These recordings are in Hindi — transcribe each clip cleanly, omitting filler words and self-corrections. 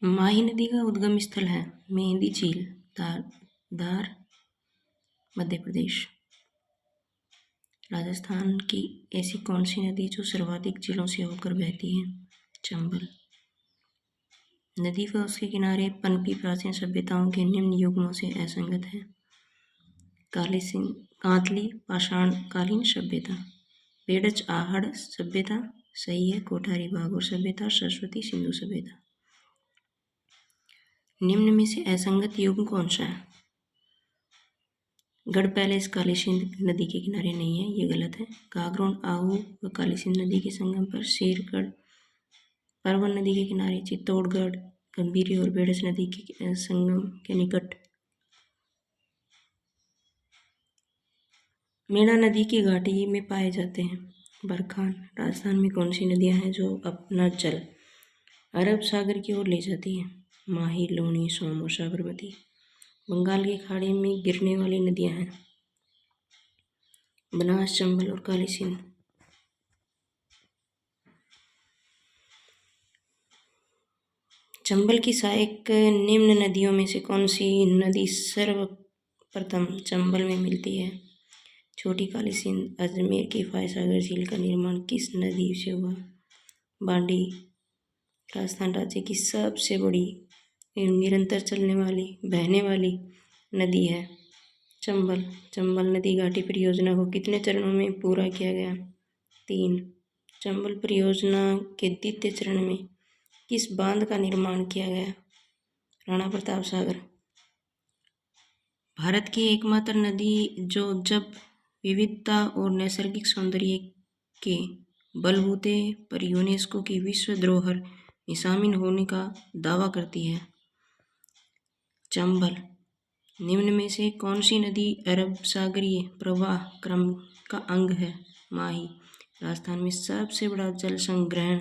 माही नदी का उद्गम स्थल है मेहंदी झील, धार, मध्य प्रदेश। राजस्थान की ऐसी कौन सी नदी जो सर्वाधिक जिलों से होकर बहती है? चंबल। नदी व उसके किनारे पनपी प्राचीन सभ्यताओं के निम्न युगों से असंगत है। कांतली पाषाणकालीन सभ्यता, बेडच आहड़ सभ्यता सही है। कोठारी भागोर सभ्यता, सरस्वती सिंधु सभ्यता। निम्न में से असंगत युग कौन सा है? गढ़ पैलेस काली सिंध नदी के किनारे नहीं है, ये गलत है। गागरोन आहू व काली सिंध नदी के संगम पर, शेरगढ़ परवन नदी के किनारे, चित्तौड़गढ़ गंभीरी और बेडच नदी के संगम के निकट। मेना नदी की घाटी में पाए जाते हैं। बरखान। राजस्थान में कौन सी नदियां हैं जो अपना जल अरब सागर की ओर ले जाती हैं? माही, लूनी, सोम और साबरमती। बंगाल की खाड़ी में गिरने वाली नदियां हैं बनास, चंबल और काली सिंध। चंबल की सहायक निम्न नदियों में से कौन सी नदी सर्वप्रथम चंबल में मिलती है? छोटी काली सिंध। अजमेर की फायसागर झील का निर्माण किस नदी से हुआ? बांडी। राजस्थान राज्य की सबसे बड़ी निरंतर चलने वाली बहने वाली नदी है चंबल। चंबल नदी घाटी परियोजना को कितने चरणों में पूरा किया गया? 3। चंबल परियोजना के द्वितीय चरण में किस बांध का निर्माण किया गया? राणा प्रताप सागर। भारत की एकमात्र नदी जो जब विविधता और नैसर्गिक सौंदर्य के बलबूते पर यूनेस्को की विश्व धरोहर में शामिल होने का दावा करती है? चंबल। निम्न में से कौन सी नदी अरब सागरीय प्रवाह क्रम का अंग है? माही। राजस्थान में सबसे बड़ा जल संग्रहण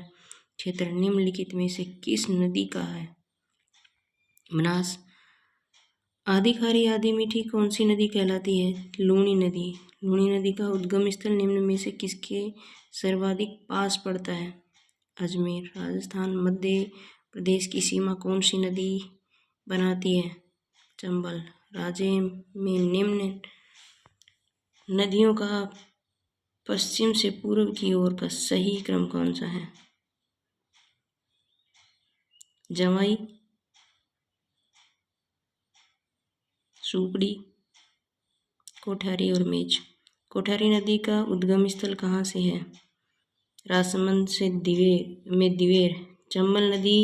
क्षेत्र निम्नलिखित में से किस नदी का है? बनास। आधी खारी आधी मीठी कौन सी नदी कहलाती है? लूनी नदी। लूनी नदी का उद्गम स्थल निम्न में से किसके सर्वाधिक पास पड़ता है? अजमेर। राजस्थान मध्य प्रदेश की सीमा कौन सी नदी बनाती है? चंबल। राज्य में निम्न नदियों का पश्चिम से पूर्व की ओर का सही क्रम कौन सा है? जवाई, सुपड़ी, कोठारी और मेज। कोठारी नदी का उद्गम स्थल कहाँ से है? राजसमंद से दिवेर। चंबल नदी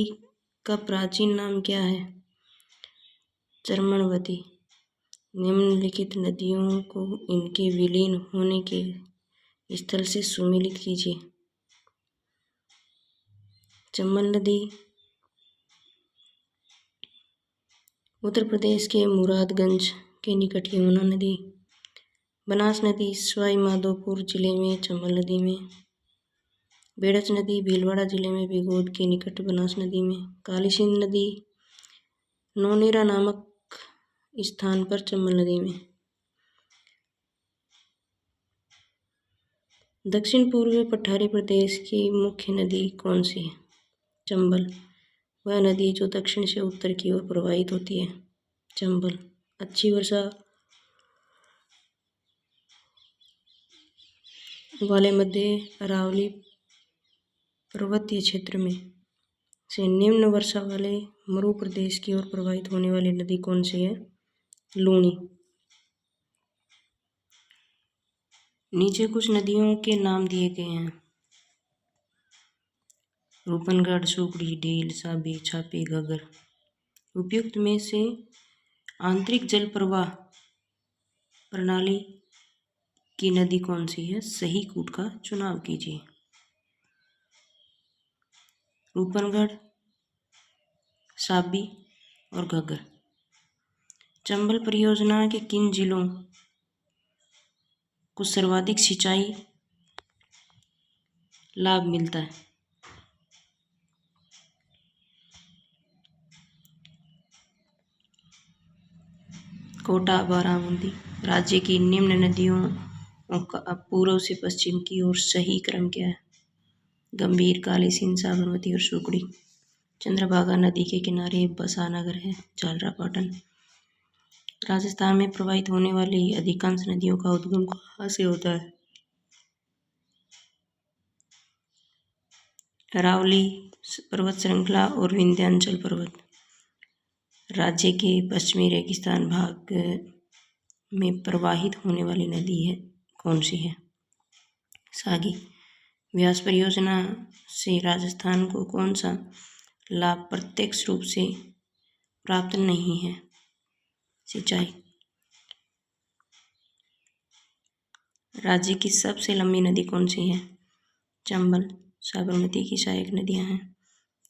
का प्राचीन नाम क्या है? चर्मणवती। निम्नलिखित नदियों को इनके विलीन होने के स्थल से सुमेलित कीजिए। चंबल नदी उत्तर प्रदेश के मुरादगंज के निकट यमुना नदी। बनास नदी सवाई माधोपुर जिले में चंबल नदी में। बेडच नदी भीलवाड़ा जिले में बिगोद के निकट बनास नदी में। काली सिंध नदी नौनेरा नामक स्थान पर चंबल नदी में। दक्षिण पूर्व पठारी प्रदेश की मुख्य नदी कौन सी है? चंबल। वह नदी जो दक्षिण से उत्तर की ओर प्रवाहित होती है। चंबल। अच्छी वर्षा वाले मध्य अरावली पर्वतीय क्षेत्र में से निम्न वर्षा वाले मरु प्रदेश की ओर प्रवाहित होने वाली नदी कौन सी है? लूनी। नीचे कुछ नदियों के नाम दिए गए हैं। रूपनगढ़, सुकड़ी, ढील, साबी, छापी, घग्गर। उपयुक्त में से आंतरिक जल प्रवाह प्रणाली की नदी कौन सी है? सही कूट का चुनाव कीजिए। रूपनगढ़, साबी और घग्गर। चंबल परियोजना के किन जिलों को सर्वाधिक सिंचाई लाभ मिलता है? कोटा, बाराबंकी। राज्य की निम्न नदियों का पूर्व से पश्चिम की ओर सही क्रम क्या है? गंभीर, काली सिंध, साबरमती और सुकड़ी। चंद्रभागा नदी के किनारे बसा नगर है झालरापाटन। राजस्थान में प्रवाहित होने वाली अधिकांश नदियों का उद्गम कहाँ से होता है? अरावली पर्वत श्रृंखला और विंध्याचल पर्वत। राज्य के पश्चिमी रेगिस्तान भाग में प्रवाहित होने वाली नदी है कौन सी है? सागी। व्यास परियोजना से राजस्थान को कौन सा लाभ प्रत्यक्ष रूप से प्राप्त नहीं है? सिंचाई। राज्य की सबसे लंबी नदी कौन सी है? चंबल। साबरमती की सहायक नदियां हैं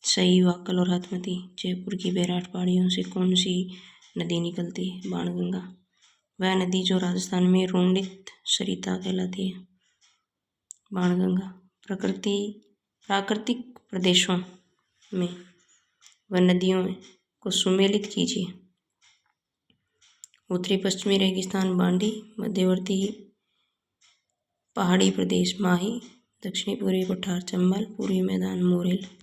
सई, वाकल और हाथमती। जयपुर की बैराट पहाड़ियों से कौन सी नदी निकलती है? बाणगंगा। वह नदी जो राजस्थान में रोंडित सरिता कहलाती है। बाणगंगा। प्राकृतिक प्रदेशों में व नदियों को सुमेलित कीजिए। उत्तरी पश्चिमी रेगिस्तान बांडी, मध्यवर्ती पहाड़ी प्रदेश माही, दक्षिणी पूर्वी पठार चंबल, पूर्वी मैदान मोरेल।